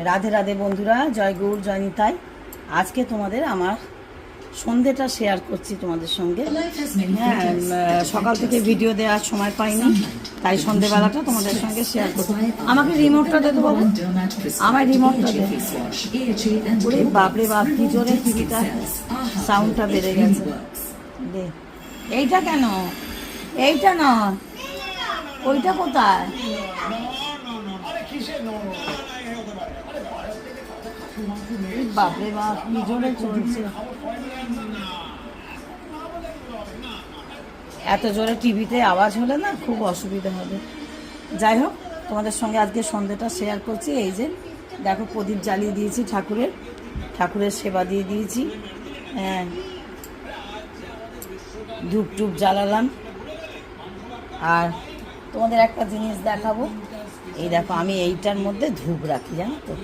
রাধে রাধে বন্ধুরা, জয় গৌর জয় নিতাই। আজকে তোমাদের আমার সন্ধেটা শেয়ার করছি তোমাদের সঙ্গে। হ্যাঁ, সকাল থেকে ভিডিও দেওয়ার সময় পাইনি, তাই সন্ধেবেলাটা তোমাদের সঙ্গে শেয়ার করছি। আমাকে রিমোটটা দে তো বাবু, আমার রিমোটটা দে। ওরে বাপরে বাপ, কি জোরে টিভিটা সাউন্ডটা বেড়ে গেছে। দে, এইটা কেন? এইটা নয়, ওইটা কোথায়? বাপরে বাপ, কি জোরে চলছে। এত জোরে টিভিতে আওয়াজ হলে না খুব অসুবিধা হবে। যাই হোক, তোমাদের সঙ্গে আজকে সন্ধ্যেটা শেয়ার করছি। এই যে দেখো, প্রদীপ জ্বালিয়ে দিয়েছি, ঠাকুরের সেবা দিয়ে দিয়েছি। হ্যাঁ, ধূপ টুপ জ্বালালাম। আর তোমাদের একটা জিনিস দেখাবো। এই দেখো, আমি এইটার মধ্যে ধূপ রাখি, জানো তো?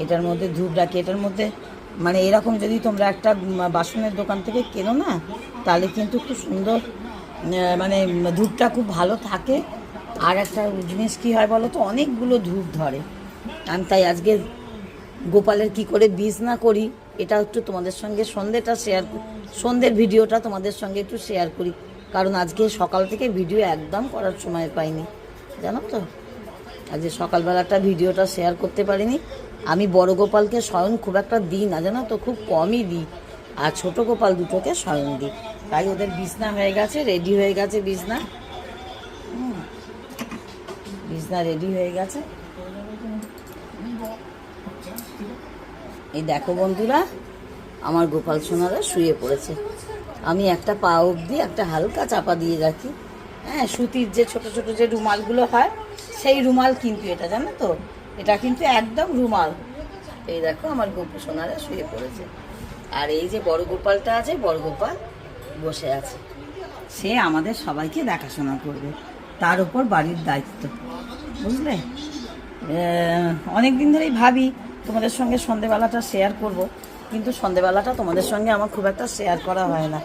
এটার মধ্যে ধূপ রাখি। এটার মধ্যে মানে এরকম যদি তোমরা একটা বাসনের দোকান থেকে কেনো না, তাহলে কিন্তু খুব সুন্দর, মানে ধূপটা খুব ভালো থাকে। আর একটা জিনিস কী হয় বলো তো, অনেকগুলো ধূপ ধরে। আমি তাই আজকে গোপালের কি করে বীজ না করি, এটা একটু তোমাদের সঙ্গে সন্ধ্যের ভিডিওটা তোমাদের সঙ্গে একটু শেয়ার করি। কারণ আজকে সকাল থেকে ভিডিও একদম করার সময় পাইনি, জানো তো? আজকে সকালবেলাটা ভিডিওটা শেয়ার করতে পারিনি। আমি বড় গোপালকে স্বয়ং খুব একটা দিই না, জানো তো, খুব কমই দিই। আর ছোট গোপাল দুটোকে স্বয়ং দিই। তাই ওদের বিছনা হয়ে গেছে, রেডি হয়ে গেছে বিছনা। বিছনা রেডি হয়ে গেছে। এই দেখো বন্ধুরা, আমার গোপাল সোনারা শুয়ে পড়েছে। আমি একটা পা অবধি একটা হালকা চাপা দিয়ে রাখি। হ্যাঁ, সুতির যে ছোট ছোট যে রুমালগুলো হয়, সেই রুমাল কিন্তু এটা, জানো তো? এটা কিন্তু একদম রুমাল। এই দেখো, আমার গোপু সোনারা শুয়ে পড়েছে। আর এই যে বড় গোপালটা আছে, বড় গোপাল বসে আছে। সে আমাদের সবাইকে দেখাশোনা করবে, তার উপর বাড়ির দায়িত্ব, বুঝলে? অনেক দিন ধরেই ভাবি তোমাদের সঙ্গে সন্ধেবেলাটা শেয়ার করব, কিন্তু সন্ধেবেলাটা তোমাদের সঙ্গে আমার খুব একটা শেয়ার করা হয় না।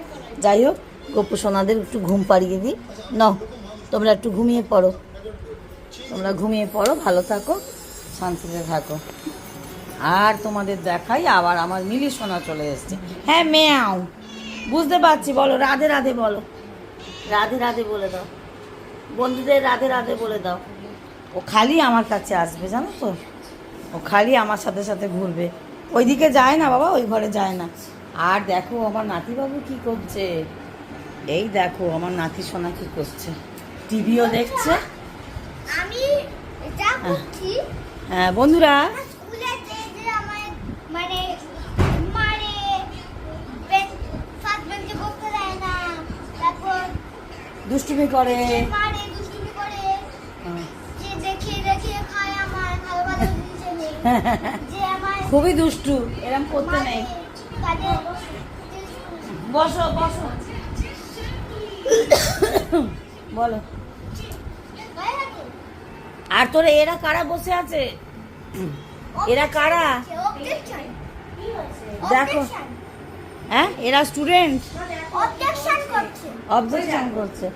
যাই হোক, গোপু সোনাদের একটু ঘুম পাড়িয়ে দিই। নাও, তোমরা একটু ঘুমিয়ে পড়ো, ভালো থাকো, শান্তিতে থাকো। আর তোমাদের দেখাই, আবার আমার মিলি সোনা চলে এসছে। হ্যাঁ, মেয়াও, বুঝতে পারছি। বলো রাধে রাধে, বলো রাধে রাধে বলে দাও, বন্ধুদের রাধে রাধে বলে দাও। ও খালি আমার কাছে আসবে, জানো তো? ও খালি আমার সাথে সাথে ঘুরবে, ওইদিকে যায় না বাবা, ওই ঘরে যায় না। আর দেখো আমার নাতিবাবু কি করছে। এই দেখো আমার নাতি সোনা কি করছে, টিভিও দেখছে। আমি এটা করছি। হ্যাঁ বন্ধুরা, স্কুলে যে আমার মানে মানে ফার্স্ট বেঞ্চে বসতে দেয় না, তারপর দুষ্টুমি করে, দুষ্টুমি করে, যে দেখিয়ে খায় আমার খাবার দিতে নেই, যে আমার খুবই দুষ্টু, এরকম করতে নেই। বসো বসো, বলো। আর তোরা এরা কারা বসে আছে? এরা কারা দেখো? হ্যাঁ, এরা স্টুডেন্ট অবজেকশন করছে।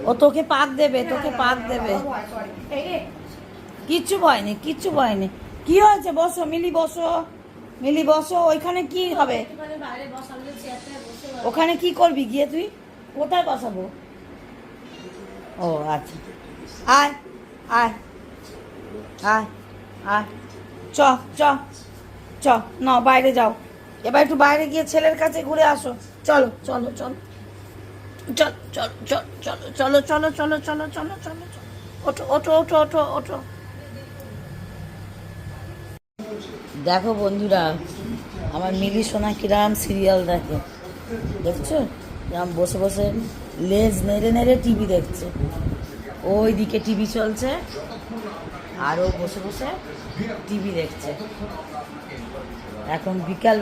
ও তোকে পাক দেবে, কিচ্ছু ভয় নেই। কি হয়েছে? বসো মিলি, বসো। ওইখানে কি হবে? ওখানে কি করবি গিয়ে? তুই কোথায় বসাবো? ও আচ্ছা, আয় আয় আয় আয়, চ চ চ, না বাইরে যাও। এবার একটু বাইরে গিয়ে ছেলের কাছে ঘুরে আসো। চলো চলো চলো চলো চলো চলো চলো চলো চলো চলো, ওঠো ওঠো ওঠো ওঠো ওঠো। দেখো বন্ধুরা, আমার মিলি সোনা কিরাম সিরিয়াল দেখে, দেখছো? কিরাম বসে বসে লেজ নেড়ে নেড়ে টিভি দেখছে। ওই দিকে টিভি চলছে, আর ও বসে বসে টিভি দেখছে। এখন বিকাল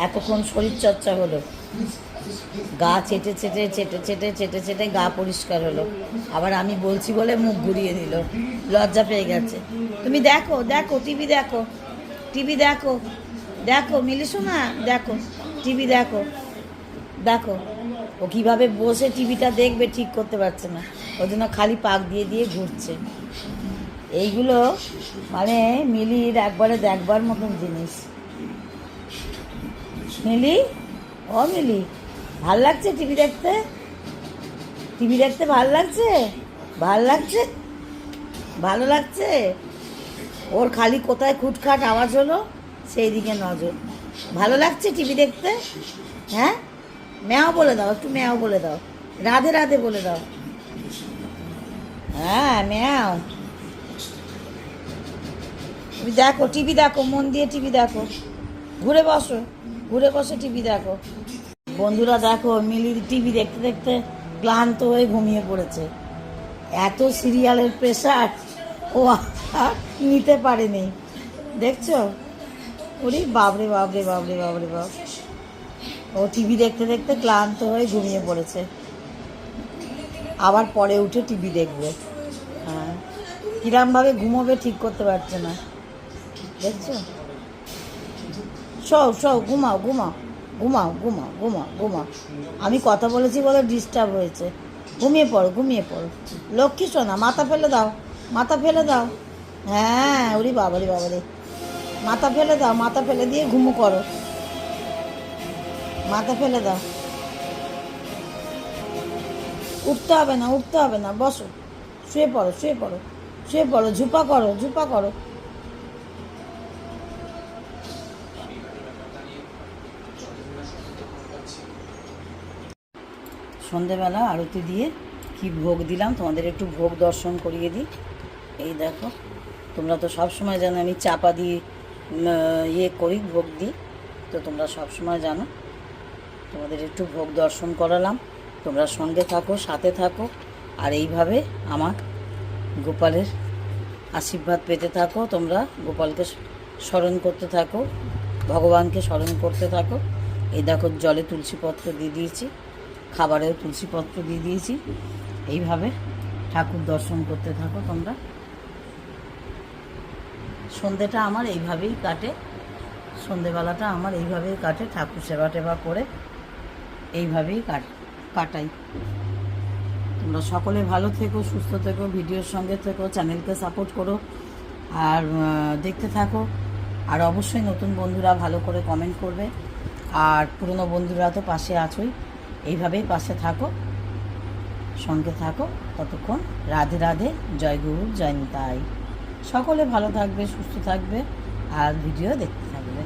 এতক্ষণ শরীর চর্চা হলো, গা চেটে চেটে গা পরিষ্কার হলো। আবার আমি বলছি বলে মুখ ঘুরিয়ে নিল, লজ্জা পেয়ে গেছে। তুমি দেখো টিভি দেখো মিলি সোনা, দেখো টিভি দেখো। ও কিভাবে বসে টিভিটা দেখবে ঠিক করতে পারছে না, ওই জন্য খালি পাক দিয়ে ঘুরছে। এইগুলো মানে মিলির একবারে দেখবার মতন জিনিস। মিলি, ও মিলি, ভাল লাগছে টিভি দেখতে? টিভি দেখতে ভাল লাগছে? ভাল লাগছে? ভালো লাগছে? ওর খালি কোথায় খুটখাট আওয়াজ হলো সেই দিকে নজর। ভালো লাগছে টিভি দেখতে? হ্যাঁ, ম্যাও বলে দাও, একটু ম্যাও বলে দাও, রাধে রাধে বলে দাও। হ্যাঁ, ম্যাও। তুমি দেখো, টিভি দেখো, মন দিয়ে টিভি দেখো, ঘুরে বসো, ঘুরে বসে টিভি দেখো। বন্ধুরা দেখো, মিলি টিভি দেখতে দেখতে ক্লান্ত হয়ে ঘুমিয়ে পড়েছে। এত সিরিয়ালের প্রেশার ও আর নিতে পারেনি, দেখছো? ওরে বাবরে বাবরে বাবরে বাবরে বাব, ও টিভি দেখতে দেখতে ক্লান্ত হয়ে ঘুমিয়ে পড়েছে। আবার পরে উঠে টিভি দেখবে। হ্যাঁ, কিরমভাবে ঘুমোবে ঠিক করতে পারছে না, দেখছো? শোও শোও, ঘুমাও ঘুমাও ঘুমাও ঘুমাও ঘুমাও ঘুমাও। আমি কথা বলেছি বলে ডিস্টার্ব হয়েছে। ঘুমিয়ে পড়ো, ঘুমিয়ে পড়ো, লক্ষ্মী সোনা। মাথা ফেলে দাও, মাথা ফেলে দাও। হ্যাঁ, ওরে বাবারে বাবারে, মাথা ফেলে দাও, মাথা ফেলে দিয়ে ঘুমো করো, মাথা ফেলে দাও। উঠতে হবে না, উঠতে হবে না, বসো, শুয়ে পড়ো, শুয়ে পড়ো, শুয়ে পড়ো, ঝুপা করো, ঝুপা করো। সন্ধেবেলা আরতি দিয়ে কি ভোগ দিলাম তোমাদের একটু ভোগ দর্শন করিয়ে দিই। এই দেখো, তোমরা তো সব সময় জানো আমি চাপা দিয়ে ইয়ে করি, ভোগ দিই, তো তোমরা সব সময় জানো। তোমাদের একটু ভোগ দর্শন করালাম, তোমরা সঙ্গে থাকো, সাথে থাকো, আর এইভাবে আমার গোপালের আশীর্বাদ পেতে থাকো। তোমরা গোপালকে স্মরণ করতে থাকো, ভগবানকে স্মরণ করতে থাকো। এই দেখো, জলে তুলসীপত্র দিয়ে দিয়েছি, খাবারেও তুলসীপত্র দিয়ে দিয়েছি। এইভাবে ঠাকুর দর্শন করতে থাকো তোমরা। সন্ধেটা আমার এইভাবেই কাটে, সন্ধেবেলাটা আমার এইভাবেই কাটে, ঠাকুর সেবা টেবা করে এইভাবেই কাটাই। তোমরা সকলে ভালো থেকো, সুস্থ থেকো, ভিডিওর সঙ্গে থেকো, চ্যানেলকে সাপোর্ট করো, আর দেখতে থাকো। আর অবশ্যই নতুন বন্ধুরা ভালো করে কমেন্ট করবে, আর পুরনো বন্ধুরা তো পাশে আছোই, এইভাবেই পাশে থাকো, সঙ্গে থাকো। ততক্ষণ রাধে রাধে, জয় গুরু, জয় নিতাই। সকলে ভালো থাকবে, সুস্থ থাকবে, আর ভিডিও দেখতে থাকবে।